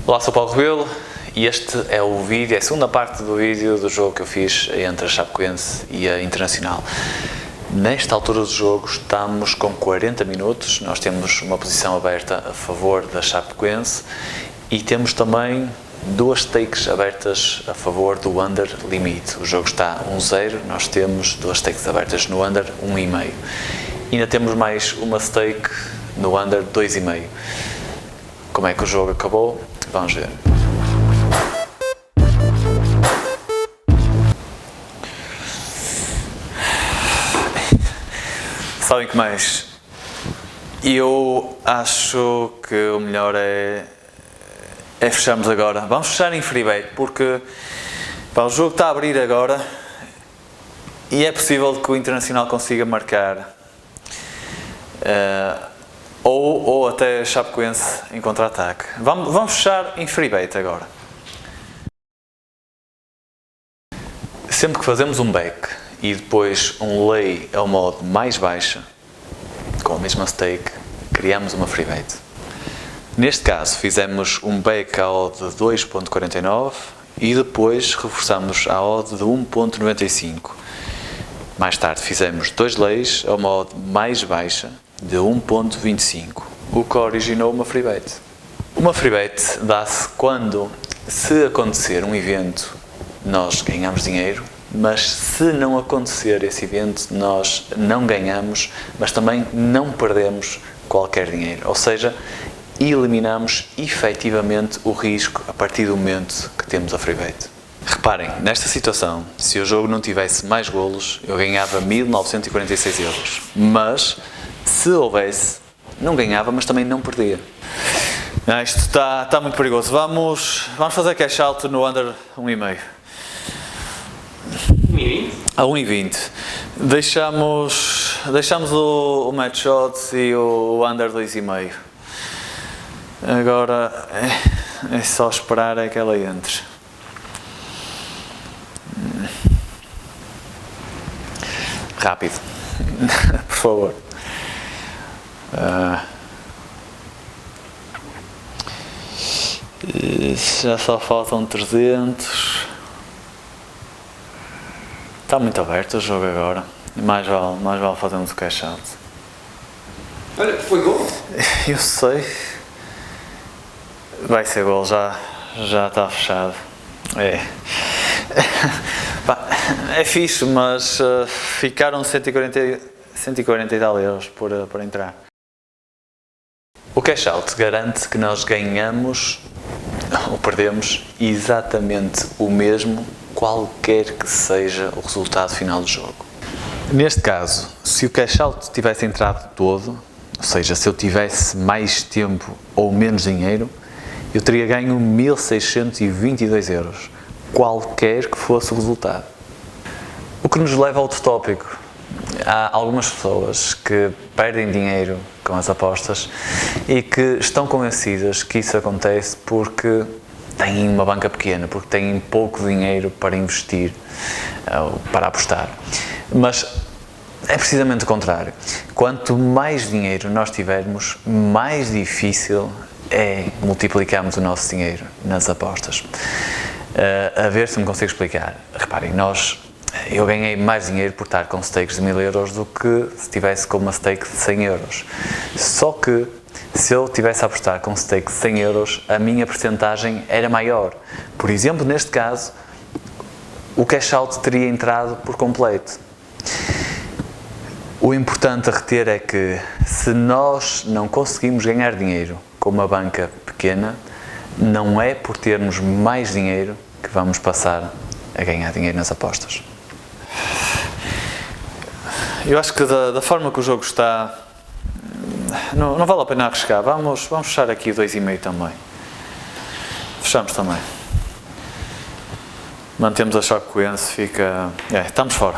Olá, sou Paulo Rebelo e este é o vídeo, é a segunda parte do vídeo do jogo que eu fiz entre a Chapecoense e a Internacional. Nesta altura do jogo estamos com 40 minutos, nós temos uma posição aberta a favor da Chapecoense e temos também duas takes abertas a favor do under limite. O jogo está 1-0, nós temos duas takes abertas no under 1,5. Ainda temos mais uma stake no under 2,5. Como é que o jogo acabou? Vamos ver. Sabem que mais? Eu acho que o melhor é fecharmos agora. Vamos fechar em free bet, porque o jogo está a abrir agora e é possível que o Internacional consiga marcar ou até a Chapecoense em contra-ataque. Vamos fechar em free bet agora. Sempre que fazemos um back e depois um lay ao modo mais baixa, com a mesma stake, criamos uma free bet. Neste caso fizemos um back à odd de 2.49 e depois reforçamos a odd de 1.95. Mais tarde fizemos dois lays a uma odd mais baixa de 1.25, o que originou uma free bet. Uma free bet dá-se quando, se acontecer um evento, nós ganhamos dinheiro, mas se não acontecer esse evento, nós não ganhamos, mas também não perdemos qualquer dinheiro. Ou seja, eliminamos efetivamente o risco a partir do momento que temos a free bet. Reparem, nesta situação, se o jogo não tivesse mais golos, eu ganhava 1.946 euros, mas se houvesse, não ganhava, mas também não perdia. Isto está muito perigoso. Vamos fazer cash out no under 1,5. 1,20? A 1,20. Deixamos o match shot e o under 2,5. Agora é só esperar que ela entre. Rápido, por favor. Já só faltam 300. Está muito aberto o jogo agora. Mais vale fazermos o cash out. Olha, foi gol. Eu sei. Vai ser gol, já está fechado. É fixe, mas ficaram 140 e tal euros por entrar. O cash out garante que nós ganhamos ou perdemos exatamente o mesmo, qualquer que seja o resultado final do jogo. Neste caso, se o cash out tivesse entrado todo, ou seja, se eu tivesse mais tempo ou menos dinheiro, eu teria ganho 1.622 euros, qualquer que fosse o resultado. O que nos leva a outro tópico. Há algumas pessoas que perdem dinheiro com as apostas e que estão convencidas que isso acontece porque têm uma banca pequena, porque têm pouco dinheiro para investir, para apostar. Mas é precisamente o contrário. Quanto mais dinheiro nós tivermos, mais difícil é multiplicarmos o nosso dinheiro nas apostas. A ver se me consigo explicar. Reparem, eu ganhei mais dinheiro por estar com stakes de 1.000 euros do que se tivesse com uma stake de 100 euros. Só que, se eu tivesse a apostar com stake de 100 euros, a minha percentagem era maior. Por exemplo, neste caso, o cash out teria entrado por completo. O importante a reter é que, se nós não conseguimos ganhar dinheiro com uma banca pequena, não é por termos mais dinheiro que vamos passar a ganhar dinheiro nas apostas. Eu acho que da forma que o jogo está, não vale a pena arriscar. Vamos fechar aqui o 2,5 também. Fechamos também. Mantemos a Chapecoense, estamos fora.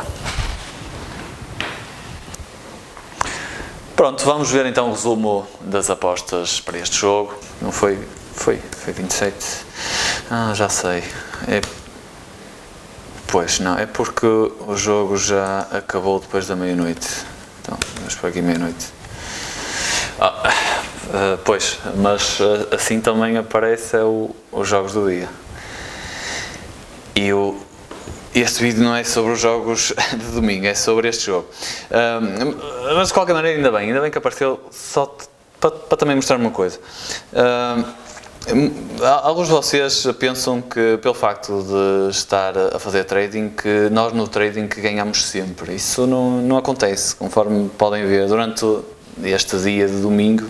Pronto, vamos ver então o resumo das apostas para este jogo. Não foi 27. Já sei. Pois não, é porque o jogo já acabou depois da meia-noite. Então, vamos para aqui meia-noite. Pois, mas assim também aparece os jogos do dia. E este vídeo não é sobre os jogos de domingo, é sobre este jogo. Mas de qualquer maneira, ainda bem que apareceu, só para também mostrar uma coisa. Alguns de vocês pensam que, pelo facto de estar a fazer trading, que nós no trading ganhamos sempre. Isso não acontece, conforme podem ver. Durante este dia de domingo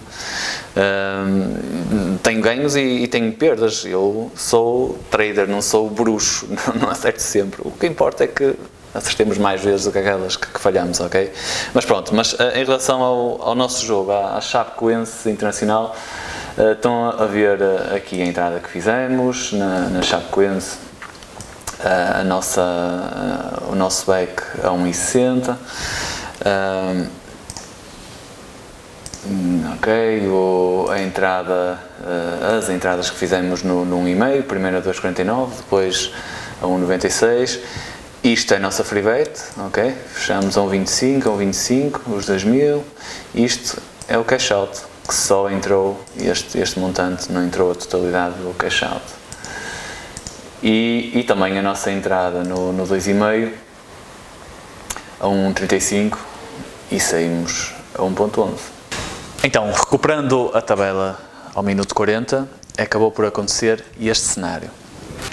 tenho ganhos e tenho perdas. Eu sou trader, não sou bruxo, não acerto sempre. O que importa é que acertemos mais vezes do que aquelas que falhamos, ok? Mas pronto, em relação ao nosso jogo, à Chapecoense Internacional, estão a ver aqui a entrada que fizemos na Chapecoense, o nosso back a 1,60, ok, as entradas que fizemos no 1,5, primeiro a 2,49, depois a 1,96. Isto é a nossa free bet, ok? Fechamos a 1,25, a 1,25, os 2.000. Isto é o cash out, que só entrou, este montante não entrou a totalidade do cash out. E também a nossa entrada no 2,5 a 1,35 e saímos a 1,11. Então, recuperando a tabela ao minuto 40, acabou por acontecer este cenário.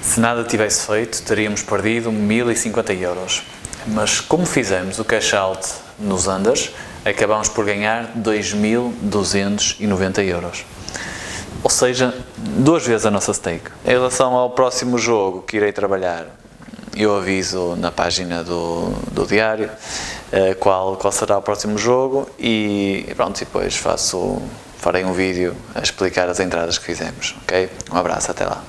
Se nada tivesse feito, teríamos perdido 1.050 euros. Mas como fizemos o cash out nos unders, acabamos por ganhar 2.290 euros. Ou seja, 2 vezes a nossa stake. Em relação ao próximo jogo que irei trabalhar, eu aviso na página do diário qual será o próximo jogo e pronto, e depois farei um vídeo a explicar as entradas que fizemos, ok? Um abraço, até lá.